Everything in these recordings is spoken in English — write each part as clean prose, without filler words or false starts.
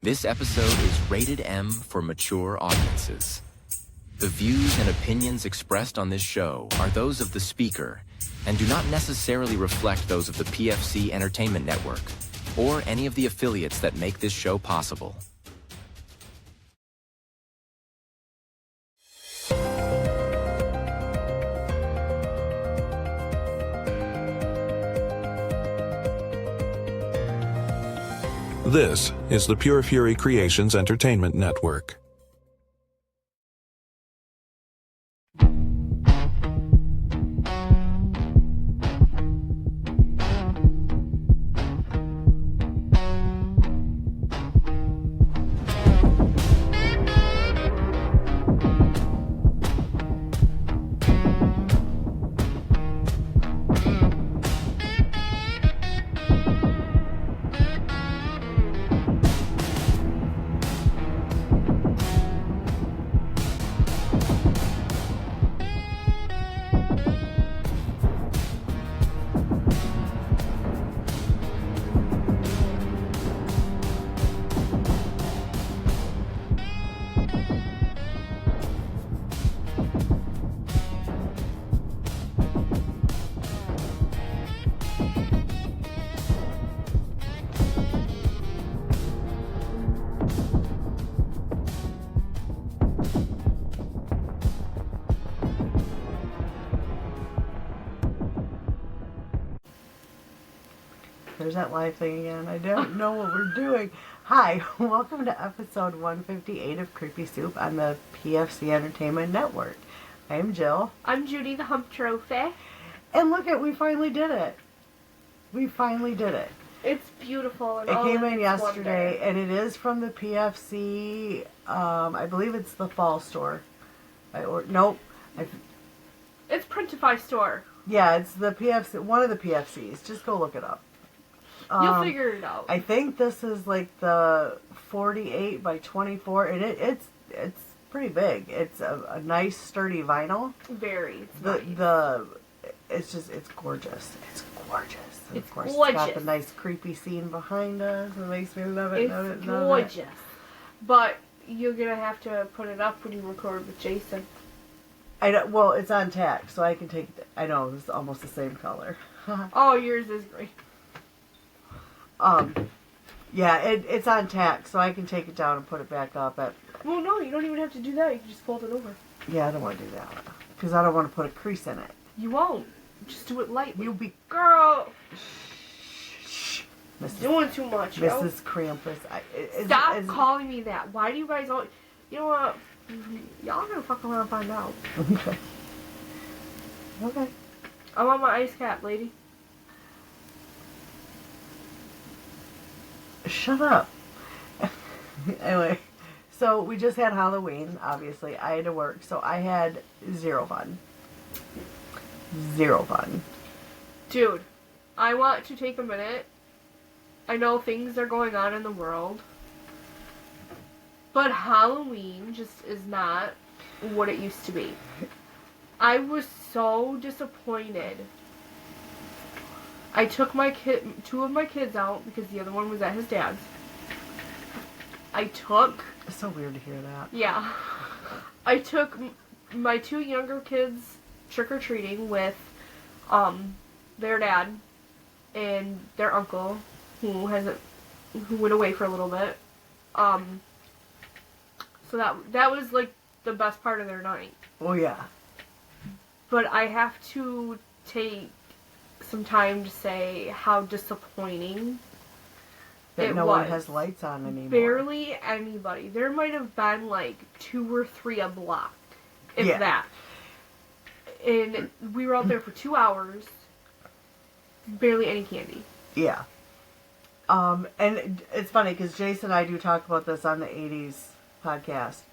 This episode is rated M for mature audiences. The views and opinions expressed on this show are those of the speaker and do not necessarily reflect those of the PFC Entertainment Network or any of the affiliates that make this show possible. This is the Pure Fury Creations Entertainment Network. There's that live thing again. I don't know what we're doing. Hi, welcome to episode 158 of Creepy Soup on the PFC Entertainment Network. I am Jill. I'm Judy, the Hump Trophy. And look we finally did it. We finally did it. It's beautiful. And it came in yesterday, and it is from the PFC, I believe it's the fall store. It's Printify store. Yeah, it's the PFC, one of the PFCs. Just go look it up. You'll figure it out. I think this is like the 48 by 24, and it's pretty big. It's a nice sturdy vinyl. Very. It's gorgeous. It's gorgeous. And It's of course, gorgeous. It's got the nice creepy scene behind us. It makes me love it. It's gorgeous. But you're gonna have to put it up when you record with Jason. I know. Well, it's on tack, so I can take. I know it's almost the same color. Oh, yours is great. Yeah, it's on tack, so I can take it down and put it back up at. Well, no, you don't even have to do that. You can just fold it over. Yeah, I don't want to do that because I don't want to put a crease in it. You won't. Just do it lightly. You be girl. Shh, Mrs. Doing too much. Mrs. Krampus. Stop calling me that. Why do you guys always? You know what? Y'all gonna fuck around and find out. Okay. Okay. I want my ice cap, lady. Shut up. Anyway, so we just had Halloween, obviously. I had to work, so I had zero fun. Zero fun. Dude, I want to take a minute. I know things are going on in the world, but Halloween just is not what it used to be. I was so disappointed. I took two of my kids out because the other one was at his dad's. It's so weird to hear that. Yeah. I took my two younger kids trick-or-treating with their dad and their uncle who went away for a little bit. So that was like the best part of their night. Oh yeah. But I have to take some time to say how disappointing that no one has lights on anymore. Barely anybody. There might have been like 2 or 3 a block, if that. And we were out there for 2 hours. Barely any candy. Yeah. And it's funny because Jason and I do talk about this on the 80s podcast.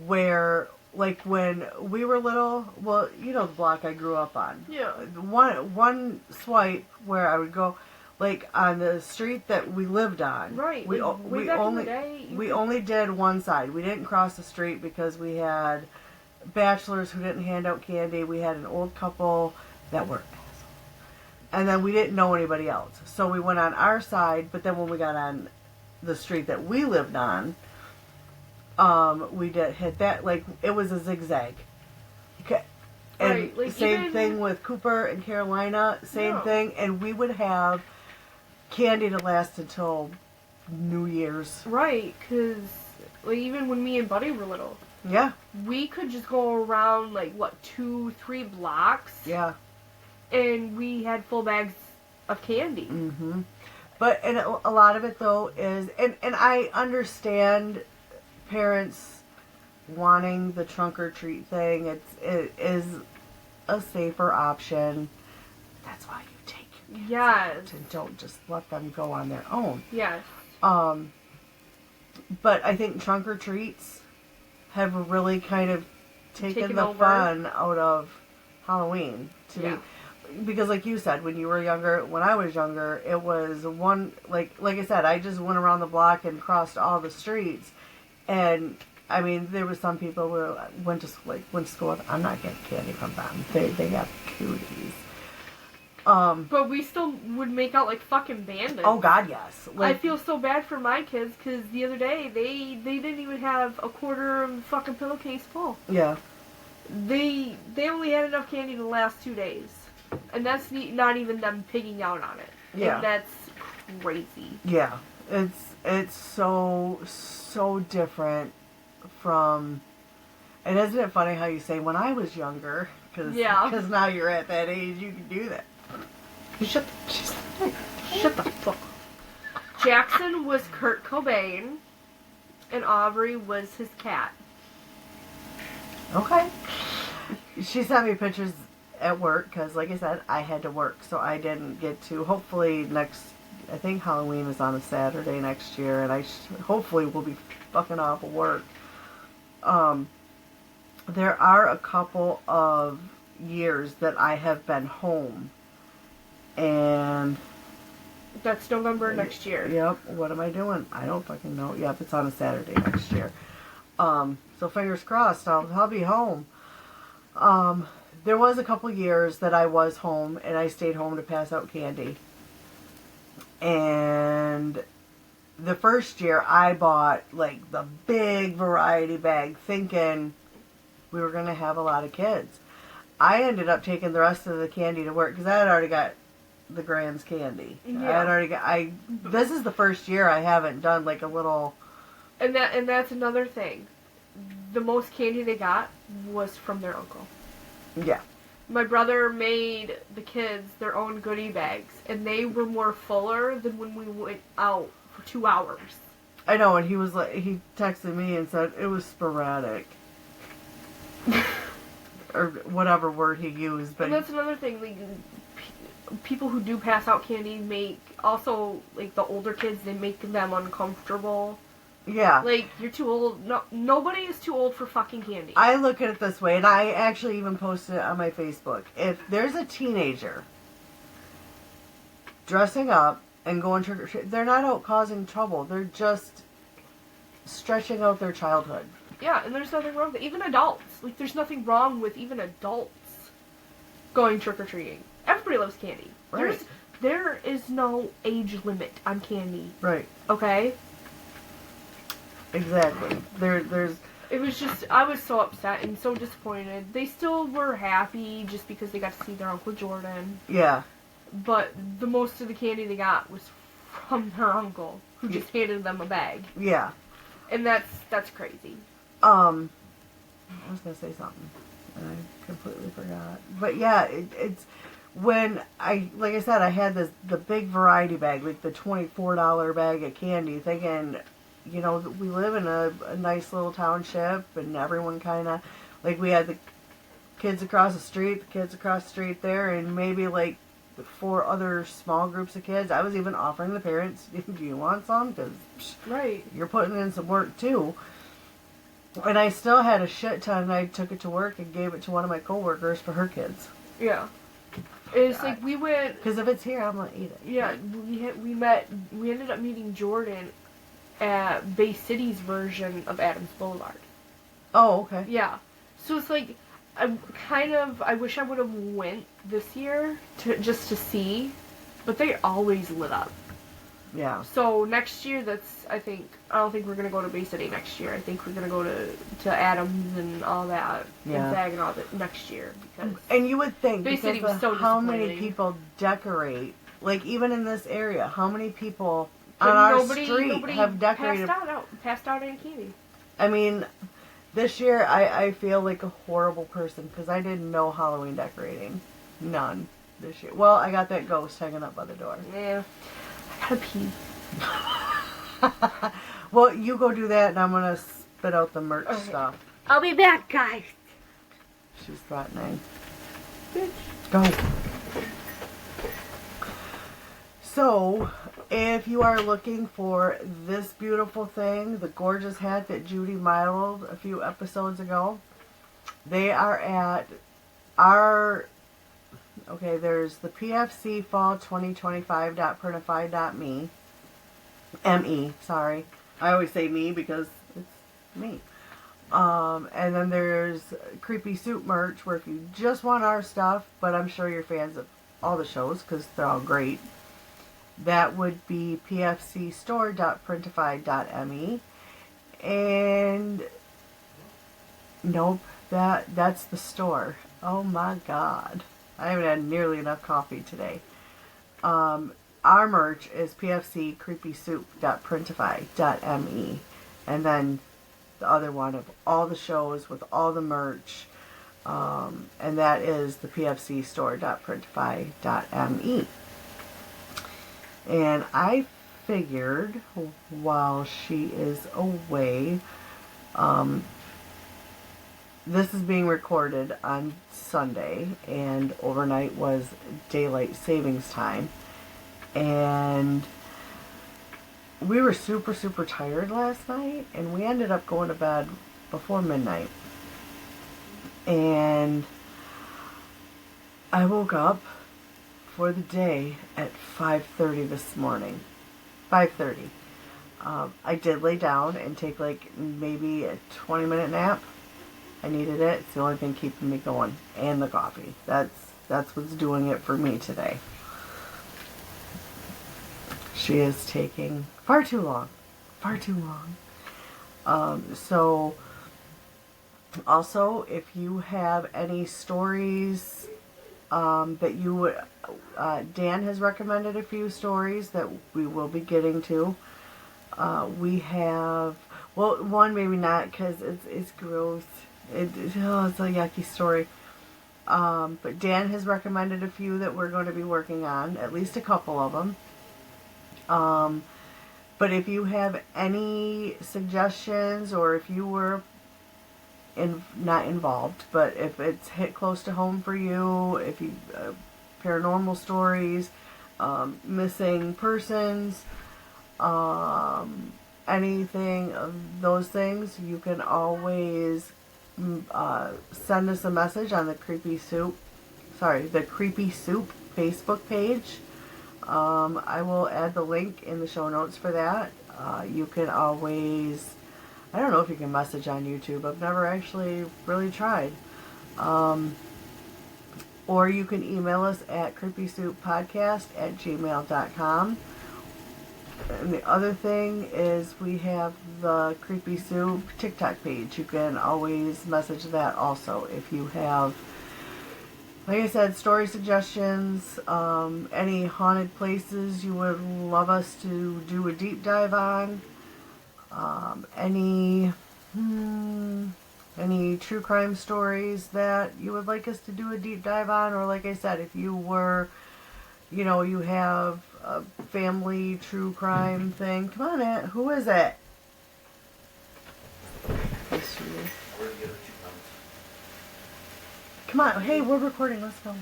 Where, like, when we were little, well, you know the block I grew up on. Yeah. One swipe where I would go, like, on the street that we lived on. Right. We only did one side. We didn't cross the street because we had bachelors who didn't hand out candy. We had an old couple that were assholes. And then we didn't know anybody else. So we went on our side, but then when we got on the street that we lived on, we did hit that, like, it was a zigzag. Okay. And Right, like, same even- thing with Cooper and Carolina, same Yeah. thing, and we would have candy to last until New Year's. Right, because like even when me and Buddy were little, Yeah, we could just go around like what 2-3 blocks, yeah. and we had full bags of candy. Mm-hmm. But and a lot of it though is, and I understand parents wanting the trunk or treat thing. It is a safer option. That's why you take your kids Yes. out and don't just let them go on their own. Yes. But I think trunk or treats have really kind of taken the over. fun out of Halloween to Yeah. me. Because like you said, when you were younger, when I was younger, it was one, like I said, I just went around the block and crossed all the streets. And I mean, there were some people who went to school with, I'm not getting candy from them. They got cooties. But we still would make out like fucking bandits. Oh God, yes. I feel so bad for my kids because the other day they didn't even have a quarter of the fucking pillowcase full. Yeah. They only had enough candy to last 2 days, and that's not even them pigging out on it. Yeah. And that's crazy. Yeah. It's so different from. And isn't it funny how you say when I was younger? Because now you're at that age, you can do that. Shut the fuck. Jackson was Kurt Cobain, and Aubrey was his cat. Okay. She sent me pictures at work because, like I said, I had to work, so I didn't get to. Hopefully I think Halloween is on a Saturday next year, and I hopefully will be fucking off of work. There are a couple of years that I have been home, and That's November next year. yep, what am I doing? I don't fucking know. Yep, it's on a Saturday next year. So fingers crossed, I'll be home. There was a couple years that I was home, and I stayed home to pass out candy. And the first year, I bought like the big variety bag, thinking we were going to have a lot of kids. I ended up taking the rest of the candy to work because I had already got the Grand's candy. Yeah. I had already got. This is the first year I haven't done like a little. And that's another thing. The most candy they got was from their uncle. Yeah. My brother made the kids their own goodie bags, and they were more fuller than when we went out for 2 hours. I know, and he was like, he texted me and said it was sporadic. Or whatever word he used, but And that's another thing. Like, people who do pass out candy make also like the older kids. They make them uncomfortable. yeah. Like you're too old. No, nobody is too old for fucking candy. I look at it this way, and I actually even posted it on my Facebook. If there's a teenager dressing up and going trick or treat, they're not out causing trouble. They're just stretching out their childhood. Yeah, and there's nothing wrong with it. Even adults. Like there's nothing wrong with even adults going trick or treating. Everybody loves candy. Right. There is no age limit on candy. Right. Okay. Exactly. There's. It was just, I was so upset and so disappointed. They still were happy just because they got to see their Uncle Jordan. Yeah. But the most of the candy they got was from their uncle, who just handed them a bag. Yeah. And that's crazy. I was gonna say something, and I completely forgot. But yeah, it's when like I said, I had the big variety bag, like the $24 bag of candy, thinking, you know, we live in a nice little township, and everyone kind of, like, we had the kids across the street, there, and maybe like 4 other small groups of kids. I was even offering the parents, do you want some? Because Right. you're putting in some work too. And I still had a shit ton, and I took it to work and gave it to one of my coworkers for her kids. Yeah. It's like we went. Because if it's here, I'm gonna eat it. Yeah, we ended up meeting Jordan at Bay City's version of Adams Boulevard. Oh, okay. Yeah. So it's like, I wish I would have went this year just to see, but they always lit up. Yeah. So next year, I don't think we're gonna go to Bay City next year. I think we're gonna go to Adams and all that, Yeah. and Zag and all that next year because. And you would think, Bay City because was so of how many disappointing. people decorate, like even in this area, how many people on our street have decorated. Passed out any candy. I mean, this year I feel like a horrible person because I did no Halloween decorating. None this year. Well, I got that ghost hanging up by the door. Yeah. I gotta pee. Well, you go do that and I'm going to spit out the merch Okay. stuff. I'll be back, guys. She's threatening. Bitch. Go. So, if you are looking for this beautiful thing, the gorgeous hat that Judi modeled a few episodes ago, they are at our, okay, there's the PFC Fall 2025.printify.me, M-E, sorry. I always say me because it's me. And then there's Creepy Soup merch, where if you just want our stuff, but I'm sure you're fans of all the shows because they're all great, that would be pfcstore.printify.me. And nope, that's the store. Oh my god. I haven't had nearly enough coffee today. Our merch is pfccreepysoup.printify.me. And then the other one of all the shows with all the merch. And that is the pfcstore.printify.me. And I figured while she is away, this is being recorded on Sunday, and overnight was daylight savings time. And we were super, super tired last night, and we ended up going to bed before midnight. And I woke up for the day at 5:30 this morning. 5:30. I did lay down and take like maybe a 20-minute nap. I needed it. It's the only thing keeping me going. And the coffee. That's what's doing it for me today. She is taking far too long. Far too long. So, also, if you have any stories that you would... Dan has recommended a few stories that we will be getting to. We have... Well, one maybe not, because it's gross. It's a yucky story. But Dan has recommended a few that we're going to be working on. At least a couple of them. But if you have any suggestions, or if you were not involved, but if it's hit close to home for you, if you paranormal stories, missing persons, anything of those things, you can always send us a message on the Creepy Soup Facebook page. I will add the link in the show notes for that. You can always, I don't know if you can message on YouTube. I've never actually really tried. Or you can email us at creepysouppodcast@gmail.com. And the other thing is we have the Creepy Soup TikTok page. You can always message that also if you have, like I said, story suggestions, any haunted places you would love us to do a deep dive on, any true crime stories that you would like us to do a deep dive on, or like I said, if you were, you have a family true crime thing. Come on, Aunt. Who is it? Yes, she is. Come on. Hey, we're recording. Let's go.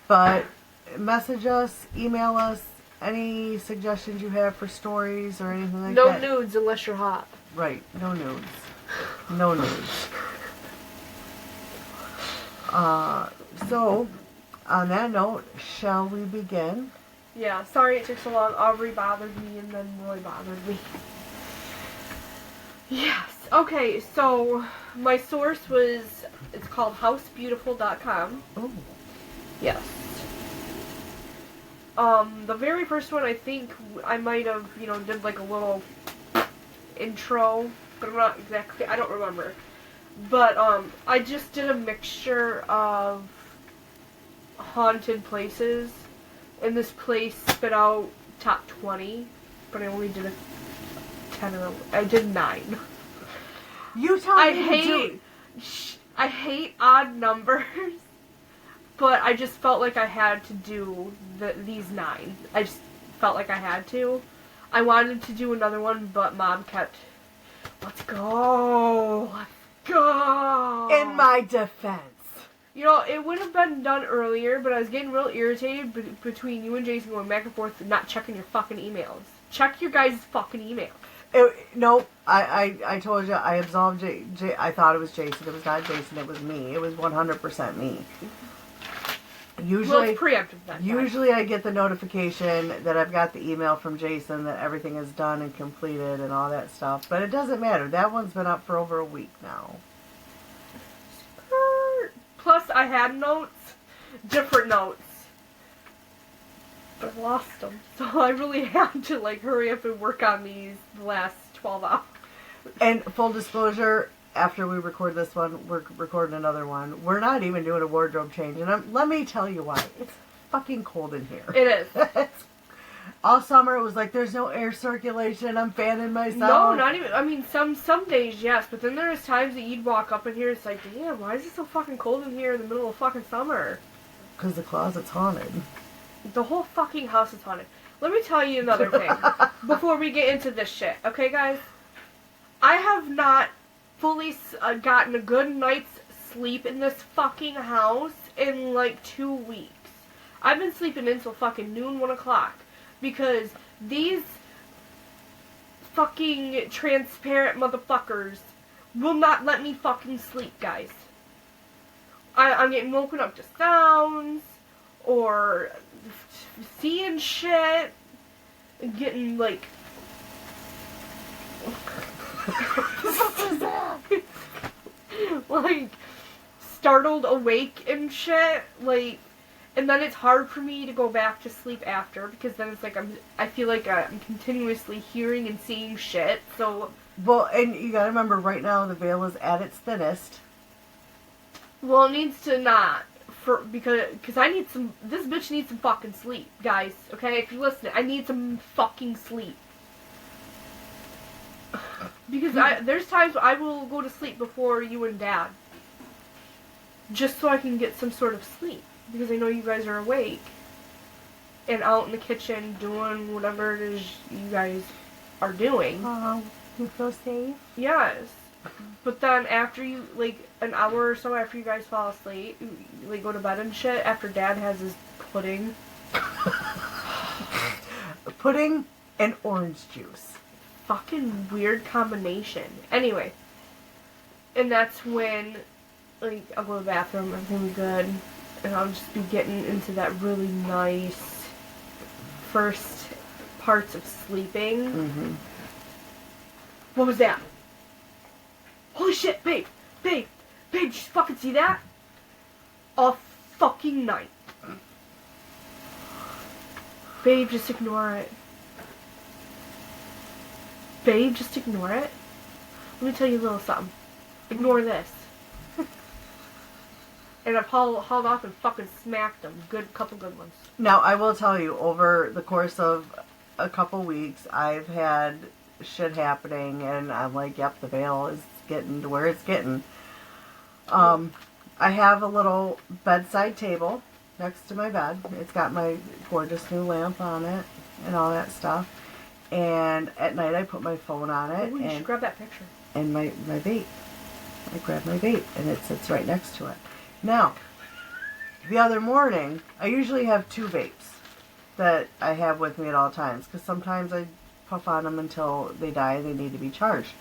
But message us, email us, any suggestions you have for stories or anything like that. No nudes unless you're hot. Right. No nudes. No nudes. So, on that note, shall we begin? Yeah, sorry it took so long. Aubrey bothered me and then Roy bothered me. Yes. Okay, so my source was, it's called housebeautiful.com. Oh. Yes. The very first one, I think I might have, did like a little intro, but I'm not exactly, I don't remember. But, I just did a mixture of haunted places, and this place spit out top 20, but I only did 10 or I did 9. You tell me I hate odd numbers, but I just felt like I had to do these 9. I just felt like I had to. I wanted to do another one, but Mom kept, let's go. In my defense. It would have been done earlier, but I was getting real irritated between you and Jason going back and forth and not checking your fucking emails. Check your guys' fucking emails. No, I told you, I absolved I thought it was Jason. It was not Jason, it was me. It was 100% me. Usually, it's preemptive then. Usually I get the notification that I've got the email from Jason that everything is done and completed and all that stuff. But it doesn't matter. That one's been up for over a week now. Plus, I had notes. Different notes. But I lost them. So I really had to, hurry up and work on these the last 12 hours. And full disclosure, after we record this one, we're recording another one. We're not even doing a wardrobe change. And let me tell you why. It's fucking cold in here. It is. All summer it was like there's no air circulation. I'm fanning myself. No, not even. I mean, some days, yes. But then there's times that you'd walk up in here, it's like, damn, why is it so fucking cold in here in the middle of fucking summer? Because the closet's haunted. The whole fucking house is haunted. Let me tell you another thing before we get into this shit. Okay, guys? I have not fully gotten a good night's sleep in this fucking house in 2 weeks. I've been sleeping until fucking noon, 1 o'clock. Because these fucking transparent motherfuckers will not let me fucking sleep, guys. I'm getting woken up to sounds, or seeing shit, and getting, startled awake and shit, and then it's hard for me to go back to sleep after, because then it's I feel like I'm continuously hearing and seeing shit, so... Well, and you gotta remember, right now the veil is at its thinnest. Well, it needs to not, because I need this bitch needs some fucking sleep, guys, okay? If you're listening, I need some fucking sleep. Because there's times I will go to sleep before you and Dad. Just so I can get some sort of sleep. Because I know you guys are awake. And out in the kitchen doing whatever it is you guys are doing. You feel safe? Yes. But then after you, an hour or so after you guys fall asleep, go to bed and shit, after Dad has his pudding. Pudding and orange juice. Fucking weird combination. Anyway. And that's when, I'll go to the bathroom, everything's good. And I'll just be getting into that really nice first parts of sleeping. Mm-hmm. What was that? Holy shit, babe! Babe! Babe, did you fucking see that? A fucking night. Babe, just ignore it. Babe, just ignore it. Let me tell you a little something. Ignore this. And I've hauled off and fucking smacked them. Couple good ones. Now, I will tell you, over the course of a couple weeks, I've had shit happening, and I'm like, yep, the veil is getting to where it's getting. I have a little bedside table next to my bed. It's got my gorgeous new lamp on it and all that stuff. And at night, I put my phone on it. Oh, you should grab that picture. And my vape. I grab my vape, and it sits right next to it. Now, the other morning, I usually have 2 vapes that I have with me at all times, because sometimes I puff on them until they die and they need to be charged.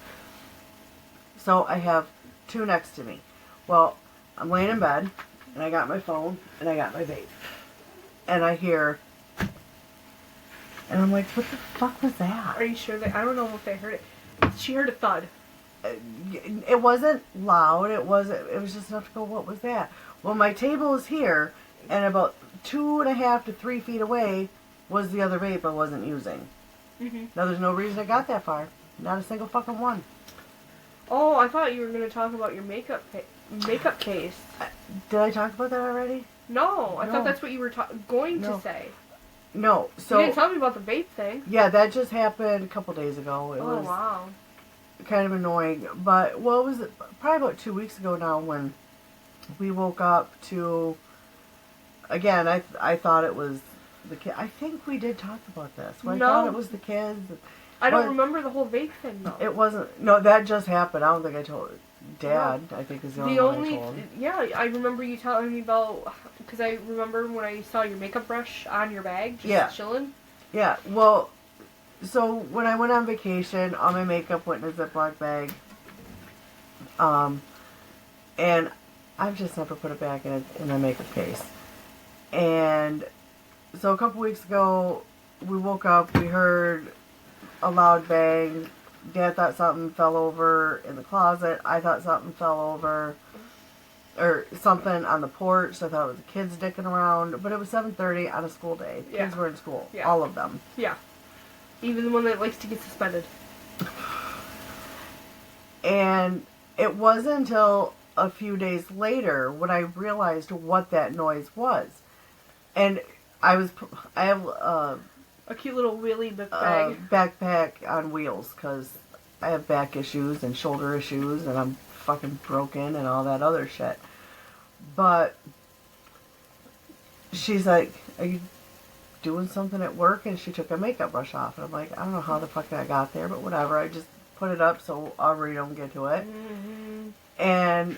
So I have 2 next to me. Well, I'm laying in bed, and I got my phone, and I got my vape. And I hear, and I'm like, what the fuck was that? Are you sure that, I don't know if they heard it. She heard a thud. It wasn't loud. It was just enough to go, what was that? Well, my table is here, and about 2.5 to 3 feet away, was the other vape I wasn't using. Mm-hmm. Now, there's no reason I got that far. Not a single fucking one. Oh, I thought you were going to talk about your makeup case. Did I talk about that already? No, I No. thought that's what you were going No. to say. No. So, You didn't tell me about the vape thing. yeah, that just happened a couple days ago. It Oh, was wow. kind of annoying. But, well, it was probably about 2 weeks ago now when we woke up to... Again, I thought it was the kid. I think we did talk about this. I No. thought it was the kids. I don't But remember the whole vape thing, though. It wasn't. No, that just happened. I don't think I told Dad. I think is the only one I told. Yeah, I remember you telling me about, because I remember when I saw your makeup brush on your bag, just chilling. Yeah, well, so when I went on vacation, all my makeup went in a Ziploc bag. And I've just never put it back in a makeup case. And so a couple weeks ago, we woke up, we heard a loud bang. Dad thought something fell over in the closet. I thought something fell over, or something on the porch. So I thought it was the kids dicking around. But it was 7:30 on a school day. Yeah. Kids were in school. Yeah. All of them. Yeah. Even the one that likes to get suspended. And it wasn't until a few days later when I realized what that noise was. And I have A cute little wheelie book bag. backpack on wheels because I have back issues and shoulder issues and I'm fucking broken and all that other shit. But she's like, are you doing something at work? And she took a makeup brush off. And I'm like, I don't know how the fuck I got there, but whatever. I just put it up so Aubrey don't get to it. Mm-hmm. And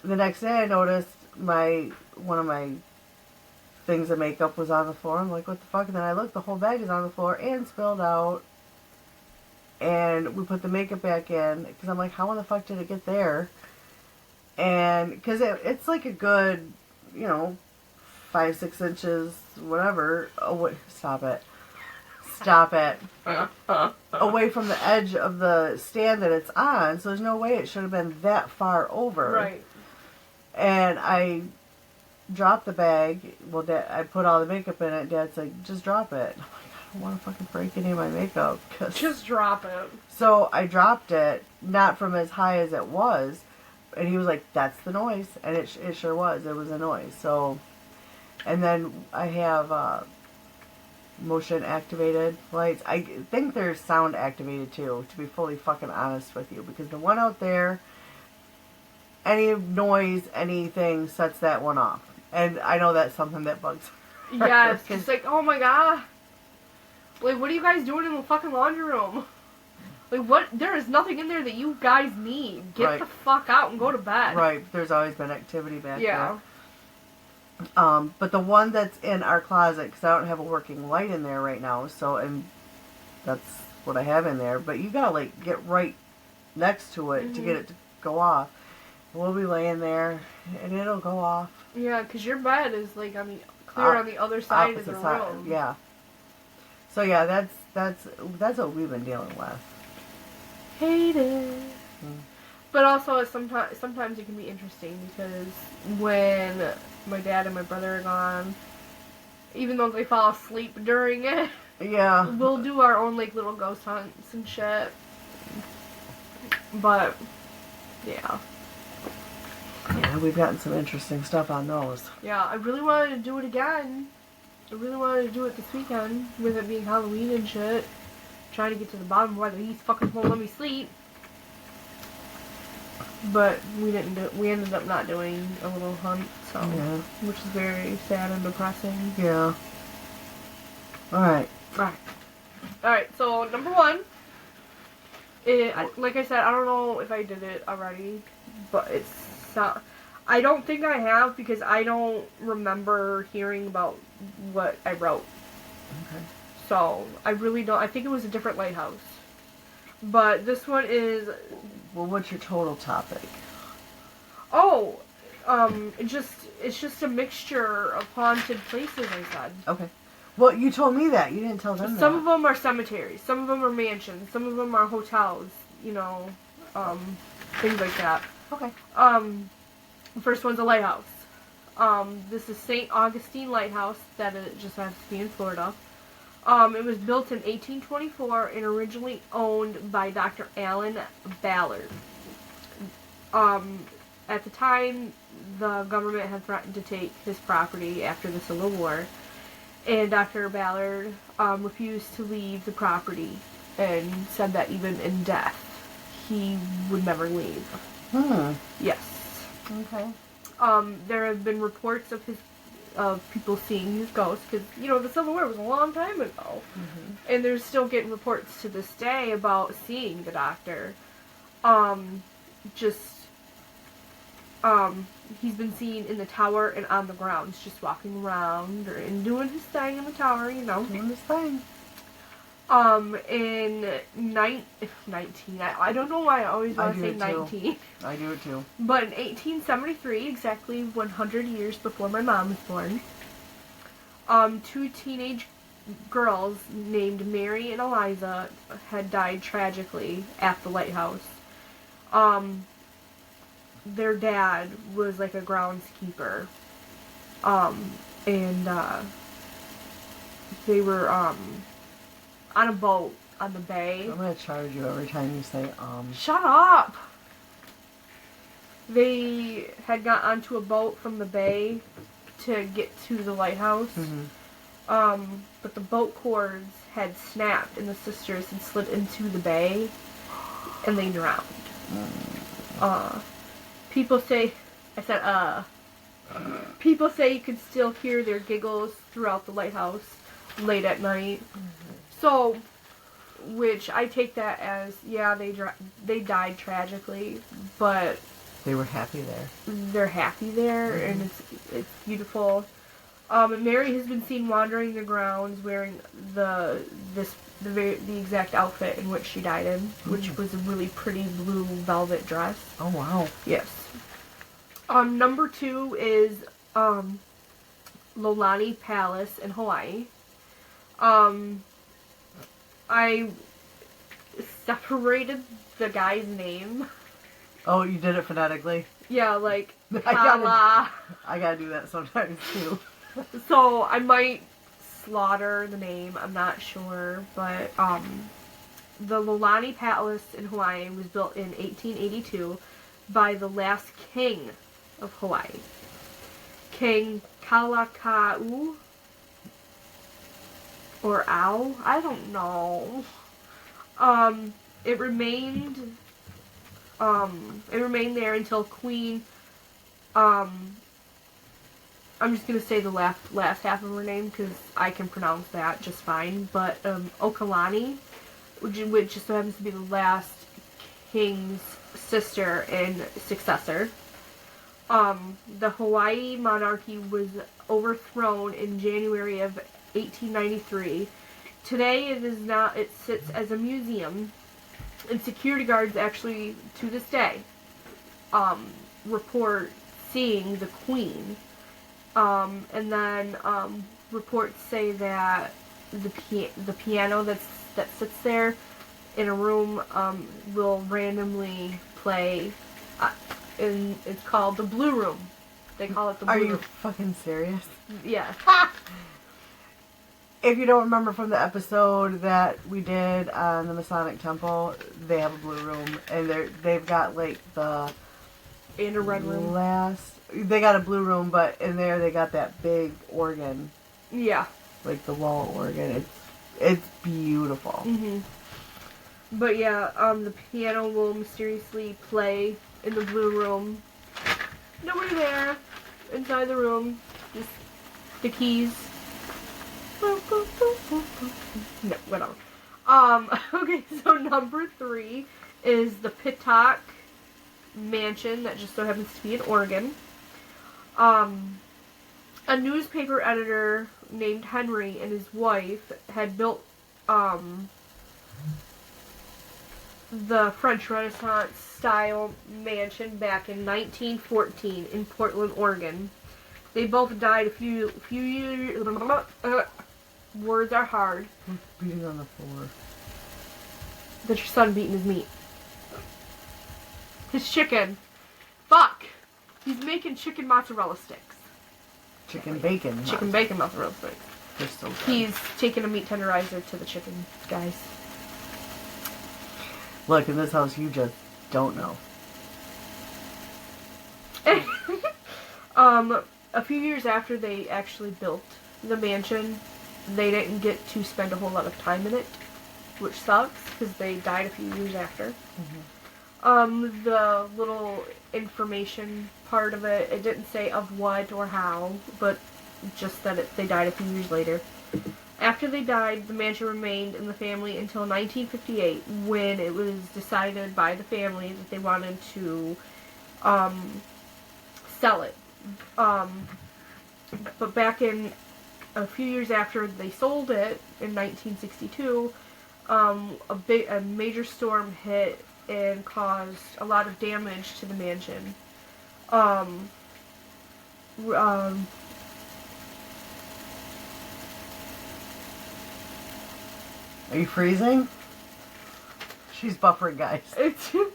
the next day I noticed one of my things of makeup was on the floor. I'm like, what the fuck? And then I looked, the whole bag is on the floor and spilled out. And we put the makeup back in because I'm like, how in the fuck did it get there? And because it's like a good, 5-6 inches, whatever. Oh, wait, stop it. Away from the edge of the stand that it's on, so there's no way it should have been that far over. Right. And I dropped the bag. Well, Dad, I put all the makeup in it. Dad's like, just drop it. I'm like, I don't want to fucking break any of my makeup. Just drop it. So I dropped it, not from as high as it was, and he was like, that's the noise. And it sure was. It was a noise. So, and then I have motion activated lights. I think they're sound activated too, to be fully fucking honest with you, because the one out there, any noise, anything sets that one off. And I know that's something that bugs her. Yeah, it's just like, oh my god. Like, what are you guys doing in the fucking laundry room? Like, what? There is nothing in there that you guys need. Get Right. the fuck out and go to bed. Right, there's always been activity back Yeah. there. But the one that's in our closet, because I don't have a working light in there right now, and that's what I have in there. But you gotta, like, get right next to it to get it to go off. We'll be laying there, and it'll go off. Yeah, because your bed is, like, on the other side of the room. Yeah. So, yeah, that's what we've been dealing with. Hate it. But also, sometimes it can be interesting, because when my dad and my brother are gone, even though they fall asleep during it, Yeah. we'll do our own, like, little ghost hunts and shit. But, yeah. Yeah, we've gotten some interesting stuff on those. Yeah, I really wanted to do it again. I really wanted to do it this weekend, with it being Halloween and shit. Trying to get to the bottom of whether he's fucking won't let me sleep. But we ended up not doing a little hunt, so, Yeah. which is very sad and depressing. Yeah. Alright. Alright, so number one, like I said, I don't know if I did it already, but it's not, I don't think I have, because I don't remember hearing about what I wrote. Okay. So, I really don't, I think it was a different lighthouse. But this one is, Well, what's your total topic? it's just a mixture of haunted places, I said. Okay. Well, you told me that. You didn't tell them Some that. of them are cemeteries, some of them are mansions, some of them are hotels, things like that. Okay. The first one's a lighthouse. This is St. Augustine Lighthouse, that it just has to be in Florida. It was built in 1824 and originally owned by Dr. Allen Ballard. At the time, the government had threatened to take his property after the Civil War, and Dr. Ballard refused to leave the property and said that even in death, he would never leave. Yes. Okay. There have been reports of people seeing his ghost, because, you know, the Civil War was a long time ago. And they're still getting reports to this day about seeing the doctor. He's been seen in the tower and on the grounds, just walking around and doing his thing in the tower, you know. Doing his thing. In 19, I don't know why I always want to say 19. I do it too. But in 1873, exactly 100 years before my mom was born, two teenage girls named Mary and Eliza had died tragically at the lighthouse. Their dad was like a groundskeeper. They were, on a boat on the bay. I'm gonna charge you every time you say Shut up! They had got onto a boat from the bay to get to the lighthouse. But the boat cords had snapped and the sisters had slid into the bay and they drowned. People say, people say you could still hear their giggles throughout the lighthouse late at night. So, which I take that as, yeah, they died tragically, but they were happy there. They're happy there, and it's beautiful. Mary has been seen wandering the grounds wearing the exact outfit in which she died in, which was a really pretty blue velvet dress. Oh wow! Yes. Number 2 is Lolani Palace in Hawaii. I separated the guy's name. Oh, you did it phonetically? Yeah, like, I gotta do that sometimes, too. So, I might slaughter the name, I'm not sure, but, the Lolani Palace in Hawaii was built in 1882 by the last king of Hawaii. King Kalakau, or Ow, I don't know. It remained there until Queen, I'm just gonna say the last half of her name, because I can pronounce that just fine, but, Okalani, which just so happens to be the last king's sister and successor. The Hawaii monarchy was overthrown in January of 1893. Today it sits as a museum, and security guards actually, to this day, report seeing the Queen. And then, reports say that the piano that sits there in a room, will randomly play, and it's called the Blue Room. They call it the Blue Room. Are you fucking serious? Yeah. If you don't remember from the episode that we did on the Masonic Temple, they have a blue room, and they've got like the And a red room. They got a blue room, but in there they got that big organ. Yeah. Like the wall organ. It's beautiful. But yeah, the piano will mysteriously play in the blue room. Nobody there. Inside the room. Just the keys. No, whatever. Okay, so number 3 is the Pittock Mansion that just so happens to be in Oregon. A newspaper editor named Henry and his wife had built the French Renaissance style mansion back in 1914 in Portland, Oregon. They both died a few years. Words are hard. Who's beating on the floor? That's your son beating his meat. His chicken. Fuck! He's making chicken mozzarella sticks. Chicken bacon. Chicken bacon mozzarella sticks. They're so good. He's taking a meat tenderizer to the chicken guys. Look, in this house, you just don't know. A few years after they actually built the mansion, they didn't get to spend a whole lot of time in it, which sucks because they died a few years after. The little information part of it, it didn't say of what or how, but just that they died a few years later. After they died, the mansion remained in the family until 1958, when it was decided by the family that they wanted to sell it. But back in a few years after they sold it, in 1962, a major storm hit and caused a lot of damage to the mansion. Are you freezing? She's buffering, guys. It's She's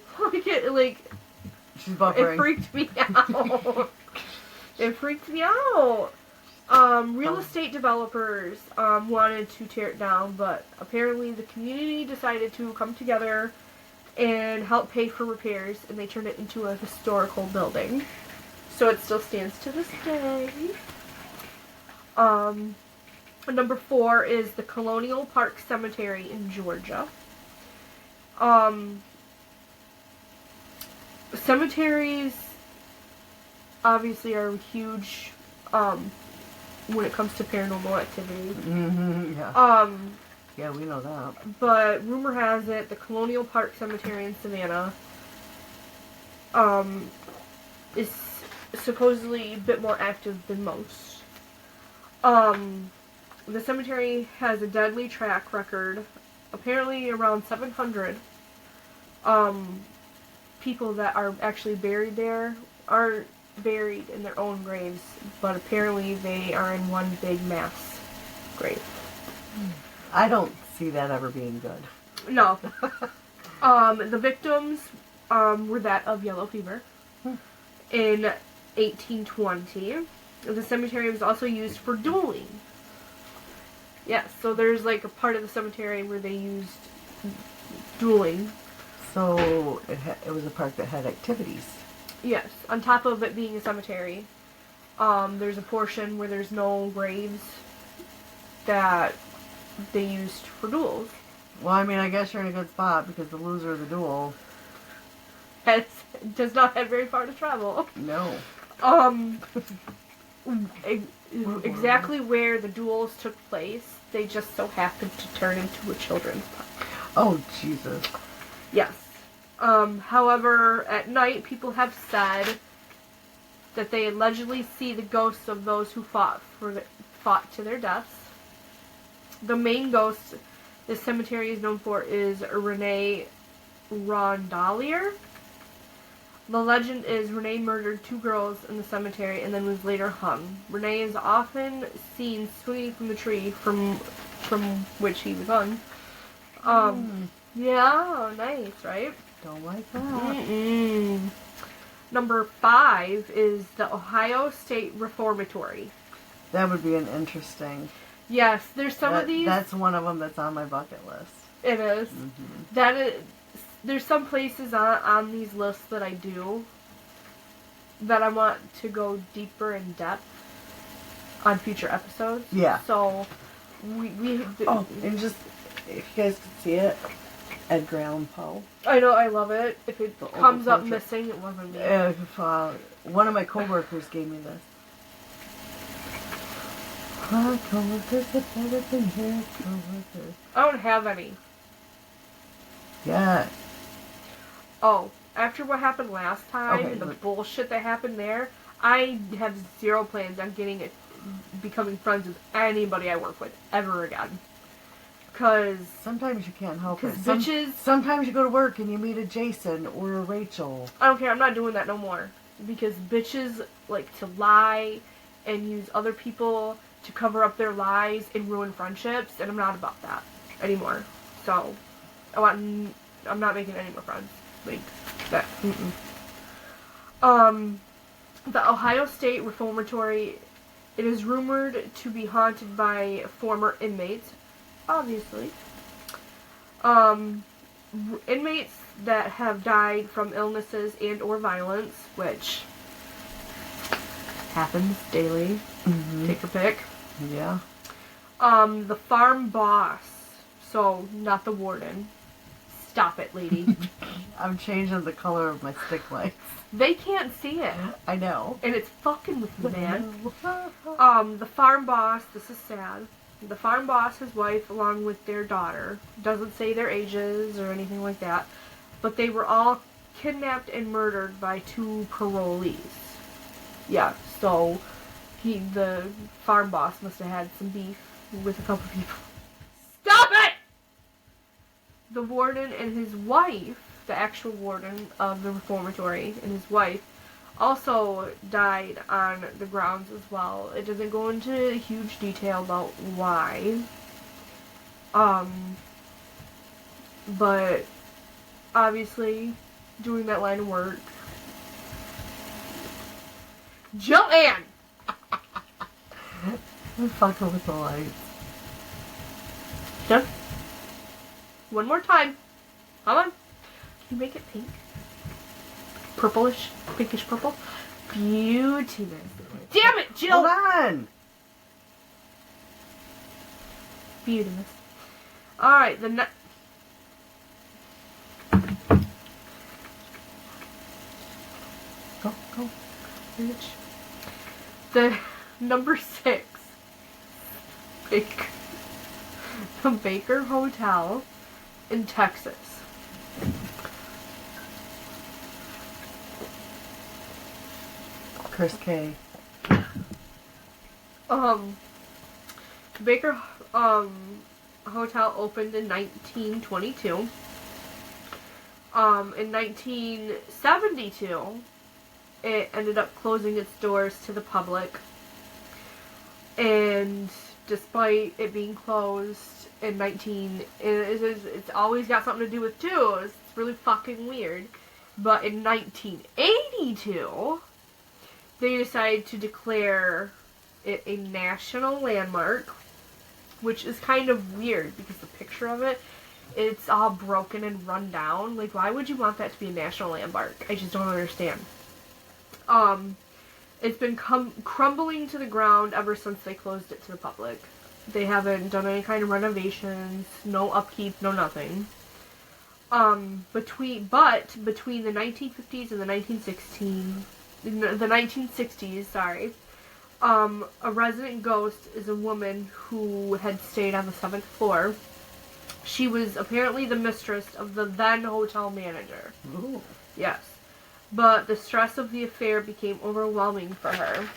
buffering. It freaked me out. It freaked me out. Real estate developers wanted to tear it down, but apparently the community decided to come together and help pay for repairs, and they turned it into a historical building. So it still stands to this day. Number 4 is the Colonial Park Cemetery in Georgia. Cemeteries obviously are huge when it comes to paranormal activity. Yeah. Yeah, we know that. But rumor has it the Colonial Park Cemetery in Savannah is supposedly a bit more active than most. The cemetery has a deadly track record. Apparently around 700 people that are actually buried there are buried in their own graves, but apparently they are in one big mass grave. I don't see that ever being good. No. The victims were that of yellow fever. In 1820, the cemetery was also used for dueling. Yes, so there's like a part of the cemetery where they used dueling. So it was a park that had activities. Yes, on top of it being a cemetery, there's a portion where there's no graves that they used for duels. Well, I mean, I guess you're in a good spot because the loser of the duel does not have very far to travel. No. Exactly where the duels took place, they just so happened to turn into a children's park. Oh, Jesus. Yes. However, at night, people have said that they allegedly see the ghosts of those who fought to their deaths. The main ghost this cemetery is known for is Renee Rondalier. The legend is Renee murdered 2 girls in the cemetery and then was later hung. Renee is often seen swinging from the tree from which he was hung. Yeah, nice, right? Don't like that. Number 5 is the Ohio State Reformatory. That would be an interesting. Yes, there's some of these. That's one of them that's on my bucket list. It is. That is. There's some places on these lists that I do that I want to go deeper in depth on future episodes. Yeah. So we Oh, and just if you guys could see it, Edgar Allan Poe. I know, I love it. If it The comes up portrait. missing, it wasn't me. One of my coworkers gave me this. My coworkers have better than his coworkers. I don't have any. Yeah. Oh, after what happened last time Okay, and the but- bullshit that happened there, I have zero plans on becoming friends with anybody I work with ever again. Because Sometimes you can't help it. bitches... Sometimes you go to work and you meet a Jason or a Rachel. I don't care, I'm not doing that no more. Because bitches like to lie and use other people to cover up their lies and ruin friendships, and I'm not about that anymore. So, I'm not making any more friends. Like, that. The Ohio State Reformatory It is rumored to be haunted by former inmates, obviously. Inmates that have died from illnesses and or violence, which happens daily. Mm-hmm. Take your pick. Yeah. The farm boss, so not the warden. Stop it, lady. I'm changing the color of my stick lights. They can't see it. I know. And it's fucking with me, man. The farm boss, this is sad. The farm boss, his wife, along with their daughter, doesn't say their ages or anything like that, but they were all kidnapped and murdered by 2 parolees. Yeah, so the farm boss must have had some beef with a couple people. Stop it! The warden and his wife, the actual warden of the reformatory and his wife, also died on the grounds as well. It doesn't go into huge detail about why. But obviously doing that line of work. Joanne! I'm fucking with the lights. Yep. One more time. Come on. Can you make it pink? Purplish? Pinkish purple? Beautiness. Damn it, Jill! Hold on! Beautiness. Alright, Go, go. bitch. The number 6. The Baker Hotel in Texas. Chris K. Baker Hotel opened in 1922. In 1972, it ended up closing its doors to the public. And despite it being closed in it's always got something to do with Jews. It's really fucking weird. But in 1982, they decided to declare it a national landmark, which is kind of weird because the picture of it, it's all broken and run down. Like, why would you want that to be a national landmark? I just don't understand. It's been crumbling to the ground ever since they closed it to the public. They haven't done any kind of renovations, no upkeep, no nothing. Between the 1950s and the 1960s, sorry, a resident ghost is a woman who had stayed on the 7th floor. She was apparently the mistress of the then hotel manager. Ooh. Yes. But the stress of the affair became overwhelming for her.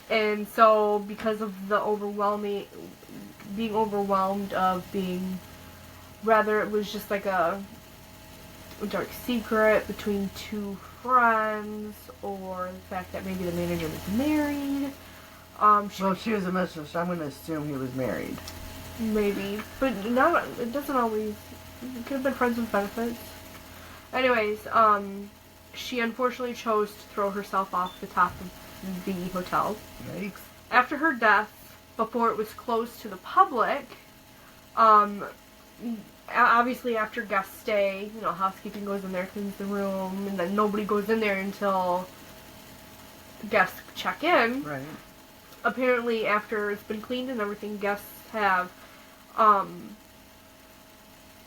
And so, because of the being overwhelmed of being, rather it was just like a dark secret between 2 friends, or the fact that maybe the manager was married. She was a mistress. I'm going to assume he was married. Maybe. But no, it doesn't always. It could have been friends with benefits. Anyways, she unfortunately chose to throw herself off the top of the hotel. Yikes. After her death, before it was closed to the public, obviously after guests stay, housekeeping goes in there, cleans the room, and then nobody goes in there until guests check in. Right. Apparently, after it's been cleaned and everything, guests have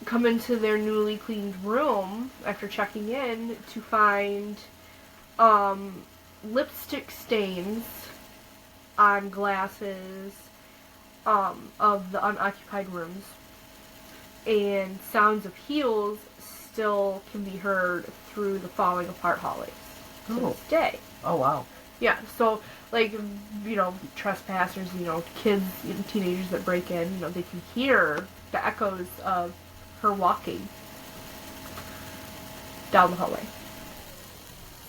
come into their newly cleaned room after checking in to find lipstick stains on glasses of the unoccupied rooms, and sounds of heels still can be heard through the falling apart hallways to this day. Oh, wow. Yeah, so, trespassers, kids, teenagers that break in, they can hear the echoes of her walking down the hallway.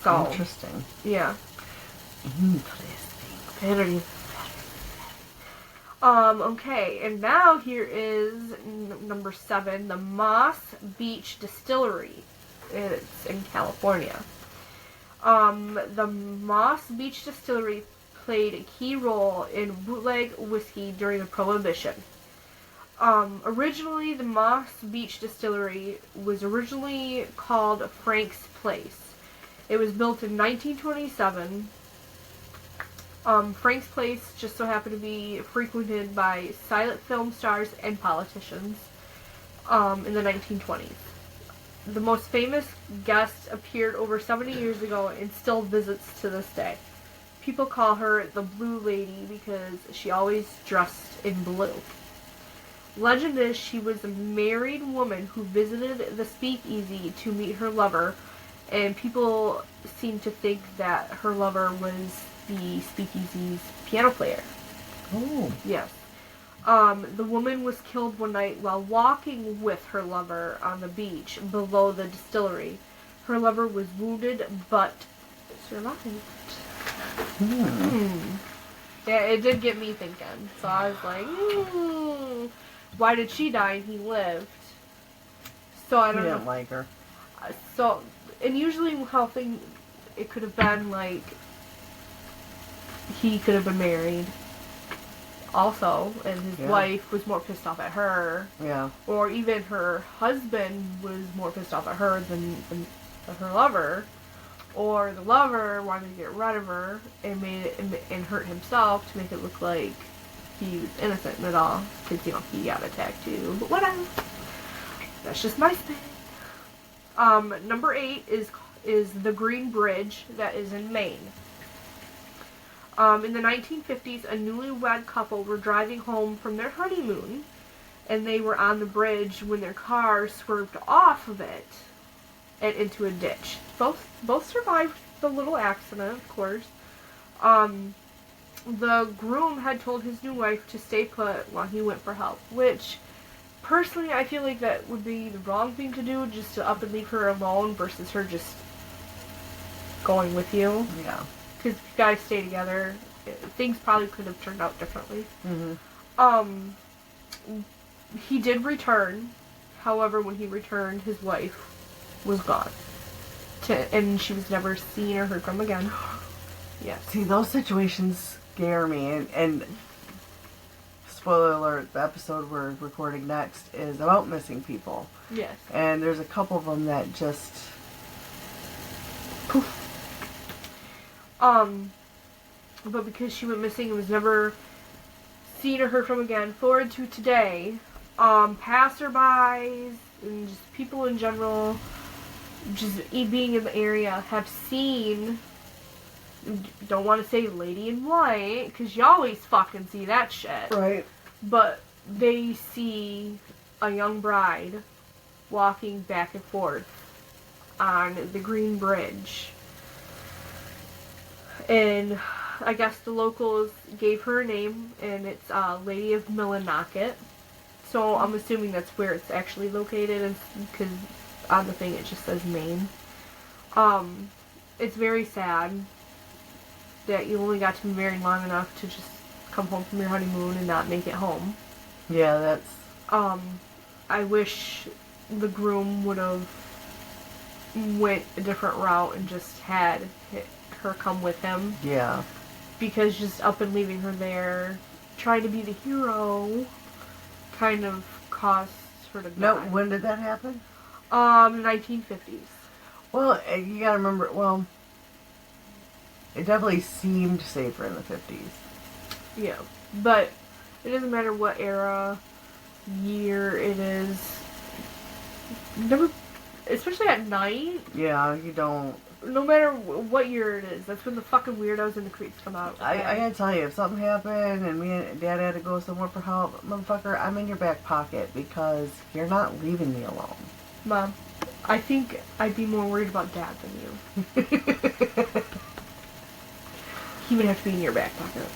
So, interesting. Yeah. Interesting. Okay, and now here is number 7, the Moss Beach Distillery. It's in California. The Moss Beach Distillery played a key role in bootleg whiskey during the Prohibition. Originally, the Moss Beach Distillery was originally called Frank's Place. It was built in 1927. Frank's Place just so happened to be frequented by silent film stars and politicians in the 1920s. The most famous guest appeared over 70 years ago and still visits to this day. People call her the Blue Lady because she always dressed in blue. Legend is she was a married woman who visited the speakeasy to meet her lover, and people seem to think that her lover was the speakeasy's piano player. Oh. Yes. The woman was killed one night while walking with her lover on the beach below the distillery. Her lover was wounded but survived. Yeah, it did get me thinking. So I was like, why did she die and he lived? So I don't know. He didn't like her. So, and usually how it could have been like, he could have been married also, and his wife was more pissed off at her. Yeah. Or even her husband was more pissed off at her than her lover. Or the lover wanted to get rid of her and and hurt himself to make it look like he was innocent in it all. Because, you know, he got attacked too. But whatever. That's just my spin. Number 8 is the Green Bridge that is in Maine. In the 1950s, a newlywed couple were driving home from their honeymoon, and they were on the bridge when their car swerved off of it and into a ditch. Both survived the little accident, of course. The groom had told his new wife to stay put while he went for help, which, personally, I feel like that would be the wrong thing to do, just to up and leave her alone versus her just going with you. Yeah. Because if you guys stay together, things probably could have turned out differently. He did return. However, when he returned, his wife was gone. And she was never seen or heard from again. Yes. See, those situations scare me. And spoiler alert, the episode we're recording next is about missing people. Yes. And there's a couple of them that just... poof. But because she went missing and was never seen or heard from again, forward to today, passerbys and just people in general, just being in the area, have seen, don't want to say lady in white, because you always fucking see that shit. Right. But they see a young bride walking back and forth on the Green Bridge. And I guess the locals gave her a name, and it's Lady of Millinocket. So I'm assuming that's where it's actually located, because on the thing it just says Maine. It's very sad that you only got to be married long enough to just come home from your honeymoon and not make it home. Yeah, that's... I wish the groom would have went a different route and just had her come with him. Yeah. Because just up and leaving her there, trying to be the hero, kind of caused her to die. No, when did that happen? 1950s. Well, you gotta remember, well, it definitely seemed safer in the 50s. Yeah. But it doesn't matter what era, year it is. Never, especially at night. Yeah, you don't... No matter what year it is, that's when the fucking weirdos and the creeps come out. Okay? I gotta tell you, if something happened and me and Dad had to go somewhere for help, motherfucker, I'm in your back pocket because you're not leaving me alone. Mom, I think I'd be more worried about Dad than you. He would have to be in your back pocket.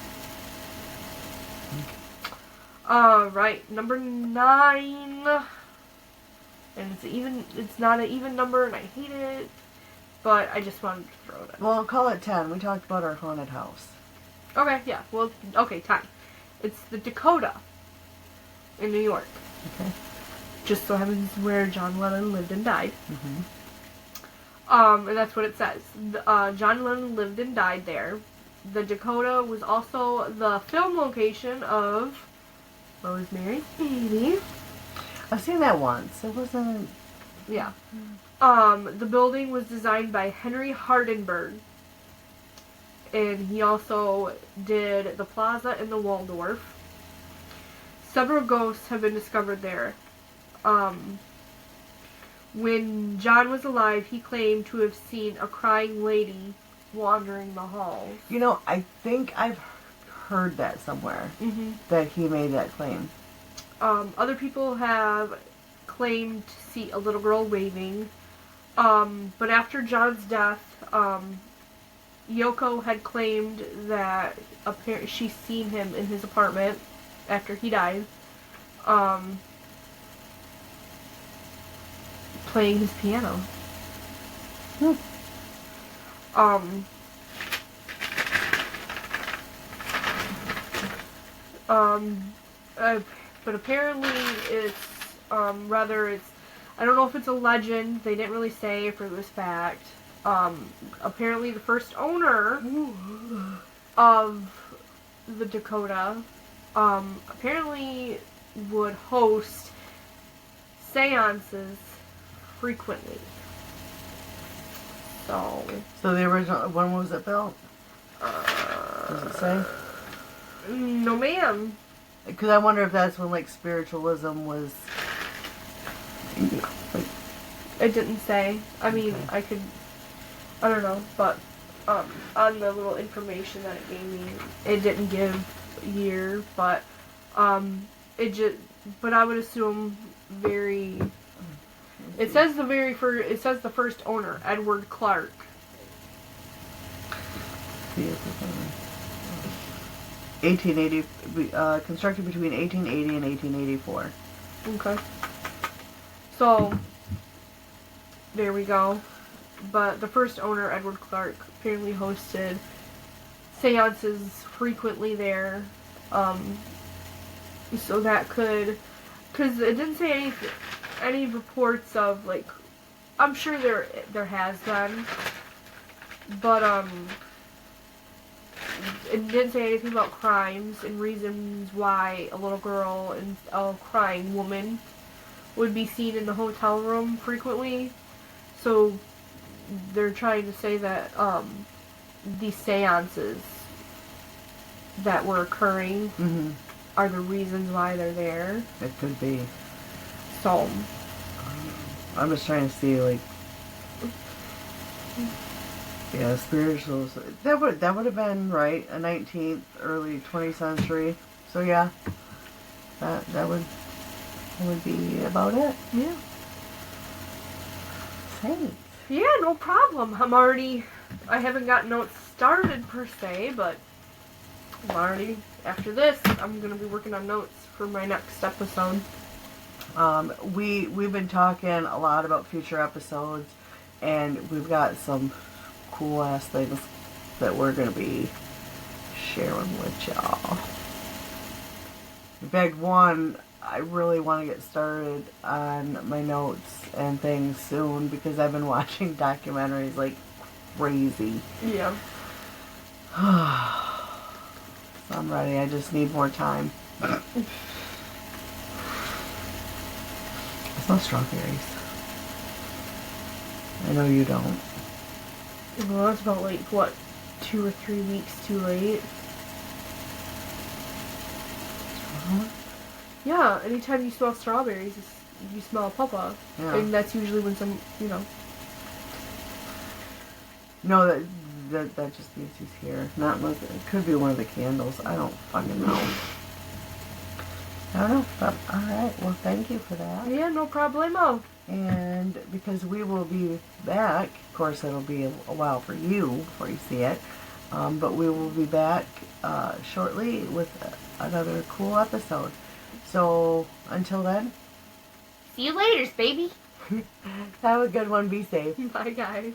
Alright, number 9. And it's not an even number and I hate it. But I just wanted to throw it in. Well, call it 10. We talked about our haunted house. Okay, yeah. Well, okay, 10. It's the Dakota in New York. Okay. Just so happens where John Lennon lived and died. And that's what it says. John Lennon lived and died there. The Dakota was also the film location of Rosemary's Baby. I've seen that once. It wasn't... Yeah. The building was designed by Henry Hardenberg. And he also did the plaza and the Waldorf. Several ghosts have been discovered there. When John was alive, he claimed to have seen a crying lady wandering the halls. You know, I think I've heard that somewhere. Mm-hmm. That he made that claim. Other people have claimed to see a little girl waving. But after John's death, Yoko had claimed that she's seen him in his apartment after he died, playing his piano. But apparently it's, I don't know if it's a legend, they didn't really say if it was fact. Apparently the first owner of the Dakota, apparently would host seances frequently. So the original, when was it built? Does it say? No, ma'am. Because I wonder if that's when, like, spiritualism was... Like, It didn't say. I mean, okay. I don't know, but on the little information that it gave me, it didn't give year, but but I would assume it says the first owner, Edward Clark. See if it's on 1880, constructed between 1880 and 1884. Okay. So, there we go. But the first owner, Edward Clark, apparently hosted seances frequently there. So that could... Because it didn't say any reports of, like... I'm sure there has been. But, it didn't say anything about crimes and reasons why a little girl and a crying woman would be seen in the hotel room frequently. So they're trying to say that these seances that were occurring are the reasons why they're there. It could be. So I'm just trying to see, like, yeah, spirituals. That would have been right, a 19th, early 20th century. So yeah, that would be about it. yeah. Thanks. Yeah, no problem. I haven't got notes started per se, but after this, I'm going to be working on notes for my next episode. We've been talking a lot about future episodes, and we've got some cool ass things that we're going to be sharing with y'all. In fact, one, I really want to get started on my notes and things soon because I've been watching documentaries like crazy. Yeah. So I'm ready. I just need more time. I smell strawberries. I know you don't. Well, that's about, 2 or 3 weeks too late. Yeah, anytime you smell strawberries, you smell a pawpaw. Yeah. And that's usually when No, that just means he's here. Not unless it could be one of the candles. I don't fucking know. I don't know. But, alright, well, thank you for that. Yeah, no problemo. And because we will be back, of course it'll be a while for you before you see it, but we will be back shortly with another cool episode. So until then, See you later, baby. have a good one. Be safe. Bye, guys.